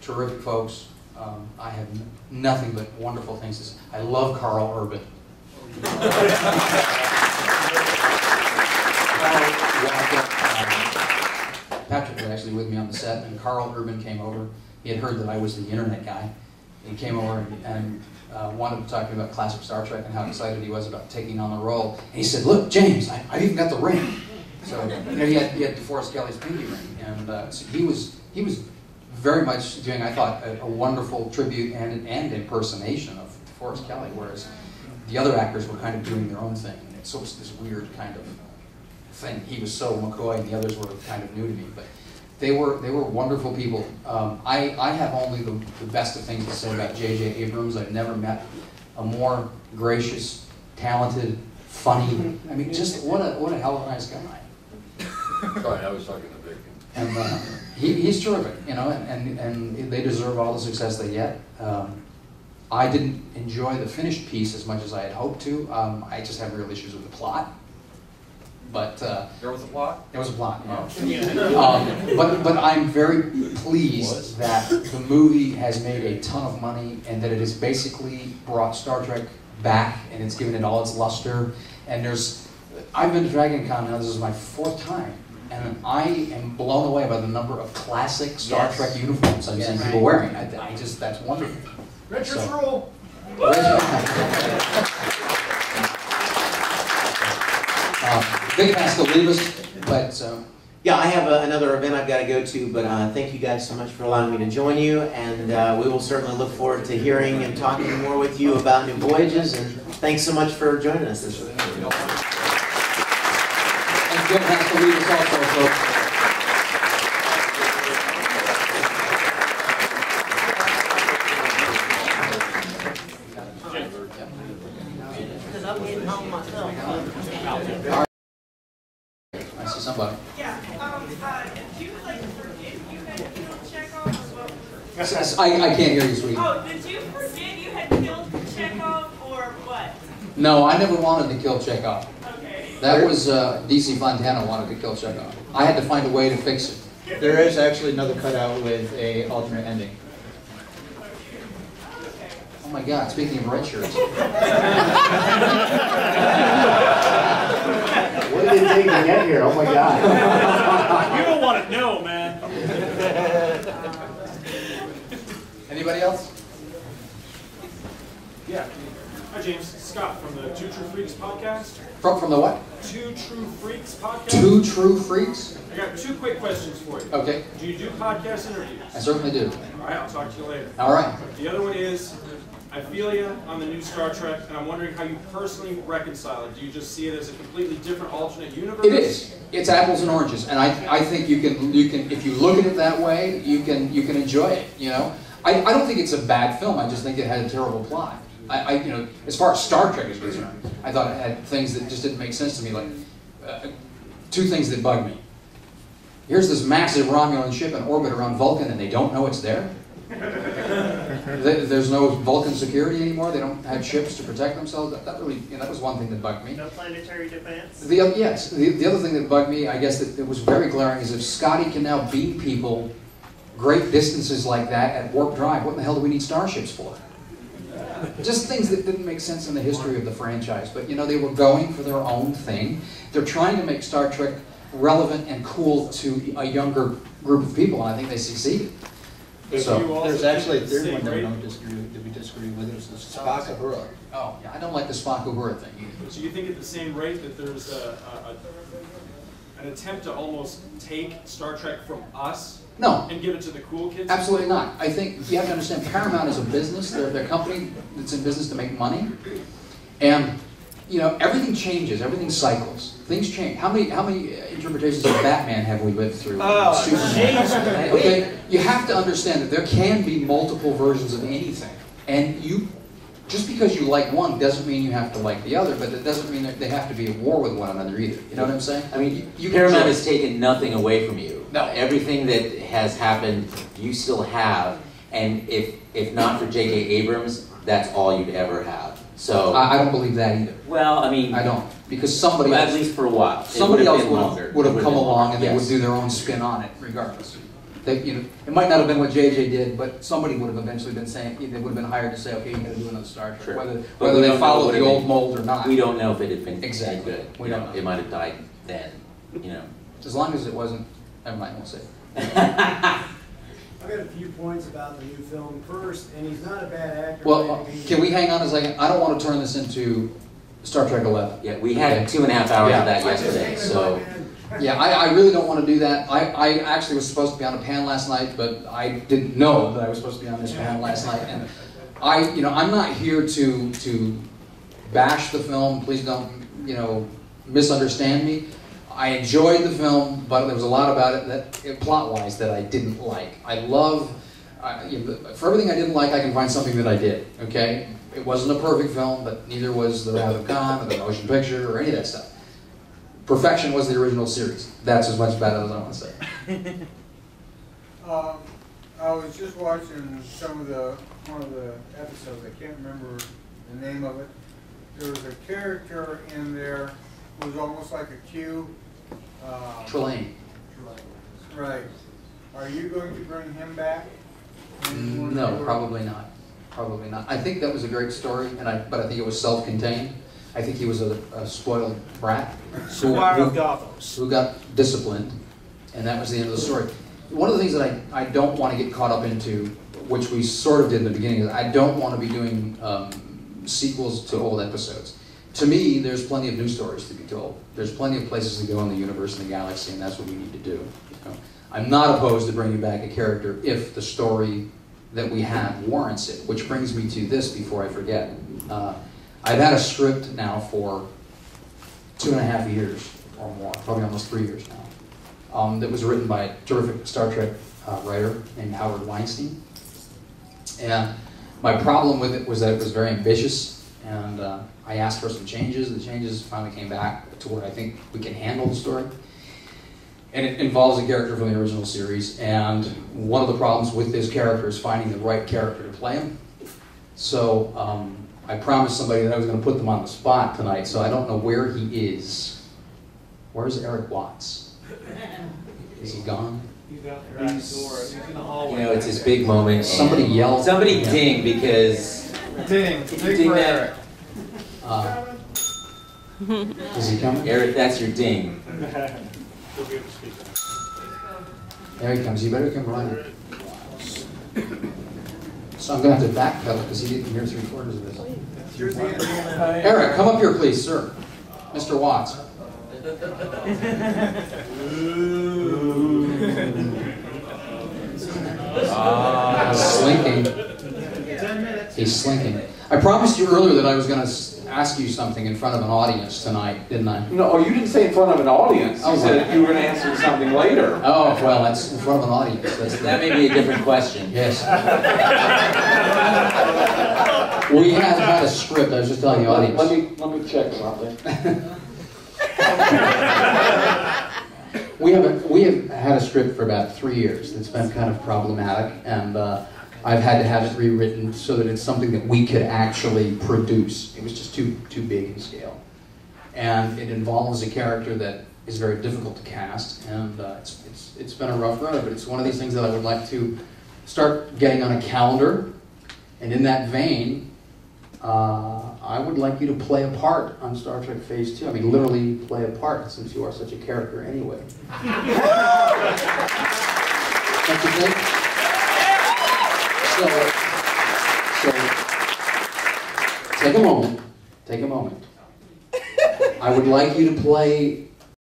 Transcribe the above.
terrific folks. I have nothing but wonderful things to say. I love Carl Urban. Patrick was actually with me on the set, and Carl Urban came over. He had heard that I was the internet guy. He came over and wanted to talk to me about classic Star Trek and how excited he was about taking on the role. And he said, "Look, James, I've even got the ring." So you know, he had DeForest Kelley's pinky ring, and so he was very much doing, I thought, a wonderful tribute and impersonation of DeForest Kelley, whereas the other actors were kind of doing their own thing. And so it was this weird kind of thing. He was so McCoy, and the others were kind of new to me, but they were wonderful people. I have only the best of things to say about J.J. Abrams. I've never met a more gracious, talented, funny. I mean, just what a hell of a nice guy. Sorry, I was talking to Vic. And he's terrific, you know, and they deserve all the success they get. I didn't enjoy the finished piece as much as I had hoped to. I just have real issues with the plot. But there was a plot? There was a plot, yeah. But I'm very pleased that the movie has made a ton of money and that it has basically brought Star Trek back and it's given it all its luster. And I've been to Dragon Con now, this is my 4th time. And I am blown away by the number of classic Star Trek uniforms I've seen people wearing. That's wonderful. Richard's rule! Vic has to leave us, but... Yeah, I have another event I've got to go to, but thank you guys so much for allowing me to join you, and we will certainly look forward to hearing and talking more with you about new voyages, and thanks so much for joining us this week. And Gil has to leave us also, folks. Because I'm getting home myself. I see somebody. Yeah, do you like forget you had killed Chekhov as well? I can't hear you, sweetie. Oh, did you forget you had killed Chekhov or what? No, I never wanted to kill Chekhov. Okay. That was D.C. Fontana wanted to kill Chekhov. I had to find a way to fix it. There is actually another cutout with a alternate ending. Oh my God, speaking of red shirts. What did it take to get here? Oh my God. You don't want to know, man. Anybody else? Yeah. Hi, James. Scott from the Two True Freaks podcast. From the what? Two True Freaks podcast. Two True Freaks? I got 2 quick questions for you. Okay. Do you do podcast interviews? I certainly do. All right, I'll talk to you later. All right. The other one is, I feel you on the new Star Trek, and I'm wondering how you personally reconcile it. Do you just see it as a completely different alternate universe? It is. It's apples and oranges, and I think you can if you look at it that way, you can enjoy it. You know, I don't think it's a bad film. I just think it had a terrible plot. You know, as far as Star Trek is concerned, I thought it had things that just didn't make sense to me. Like 2 things that bugged me. Here's this massive Romulan ship in orbit around Vulcan, and they don't know it's there. There's no Vulcan security anymore. They don't have ships to protect themselves. That really, that was one thing that bugged me. No planetary defense? The other thing that bugged me, I guess that it was very glaring, is if Scotty can now beam people great distances like that at warp drive, what in the hell do we need starships for? Just things that didn't make sense in the history of the franchise. But you know, they were going for their own thing. They're trying to make Star Trek relevant and cool to a younger group of people, and I think they succeeded. So, there's actually a third one that we disagree with. It's the Spock Uhura. Oh, yeah, I don't like the Spock Uhura thing either. So you think at the same rate that there's an attempt to almost take Star Trek from us No. and give it to the cool kids? Absolutely not. I think you have to understand Paramount is a business. They're a company that's in business to make money. And, you know, everything changes. Everything cycles. Things change. How many interpretations of Batman have we lived through? Oh, Superman. Okay? You have to understand that there can be multiple versions of anything. And just because you like one doesn't mean you have to like the other, but it doesn't mean that they have to be at war with one another either. You know what I'm saying? I mean, Paramount has taken nothing away from you. No. Everything that has happened, you still have. And if not for J.J. Abrams, that's all you'd ever have. So I don't believe that either. Well, I mean, I don't, because somebody at else, least for a while, somebody else would have come longer. along and they would do their own spin on it, regardless. They, you know, it might not have been what JJ did, but somebody would have eventually been saying, they would have been hired to say, okay, you got to do another Star Trek, Sure. whether But we they don't know follow what the it old may- mold or not. We don't know if it had been Exactly. good. We don't know. It might have died then, you know. As long as it wasn't, never mind, we'll say. I've got a few points about the new film. First, and he's not a bad actor. Well, can we hang on a second? I don't want to turn this into Star Trek 11. Yeah, we had 2.5 hours Yeah. of that yesterday, so. Yeah, I really don't want to do that. I actually was supposed to be on a panel last night, but I didn't know that I was supposed to be on this panel last night. And I'm not here to bash the film. Please don't, misunderstand me. I enjoyed the film, but there was a lot about it that, plot-wise, that I didn't like. I love, for everything I didn't like, I can find something that I did, okay? It wasn't a perfect film, but neither was The Wrath of Khan or The Motion Picture or any of that stuff. Perfection was the original series. That's as much about it as I want to say. I was just watching one of the episodes. I can't remember the name of it. There was a character in there who was almost like a Q. Trelane. Right. Are you going to bring him back? No, probably not. Probably not. I think that was a great story, but I think it was self-contained. I think he was a spoiled brat who got disciplined, and that was the end of the story. One of the things that I don't want to get caught up into, which we sort of did in the beginning, is I don't want to be doing sequels to old episodes. To me, there's plenty of new stories to be told. There's plenty of places to go in the universe and the galaxy, and that's what we need to do. I'm not opposed to bringing back a character if the story that we have warrants it, which brings me to this before I forget. I've had a script now for 2.5 years or more, probably almost 3 years now, that was written by a terrific Star Trek writer named Howard Weinstein. And my problem with it was that it was very ambitious, and I asked for some changes. The changes finally came back to where I think we can handle the story. And it involves a character from the original series, and one of the problems with this character is finding the right character to play him. So I promised somebody that I was going to put them on the spot tonight, so I don't know where he is. Where's Eric Watts? Is he gone? He's out there at the door. He's in the hallway. You know, it's his big moment. Somebody yell. Somebody ding, because... Ding. Ding for that. Eric. Is he coming? Eric, that's your ding. There he comes. You better come running. So I'm going to have to backpedal because he didn't hear 3/4 of this. Eric, come up here, please, sir. Mr. Watts. Slinking. 10 minutes. He's slinking. I promised you earlier that I was going to ask you something in front of an audience tonight, didn't I? No, you didn't say in front of an audience. You Oh, said you were going to answer something later. Oh, well, that's in front of an audience. That may be a different question. Yes. We have had a script. I was just telling the audience. Let me check something. We have had a script for about 3 years that's been kind of problematic, and I've had to have it rewritten so that it's something that we could actually produce. It was just too big in scale. And it involves a character that is very difficult to cast, and it's been a rough road, but it's one of these things that I would like to start getting on a calendar. And in that vein, I would like you to play a part on Star Trek Phase 2. I mean, literally play a part, since you are such a character anyway. Don't you think? So, take a moment. I would like you to play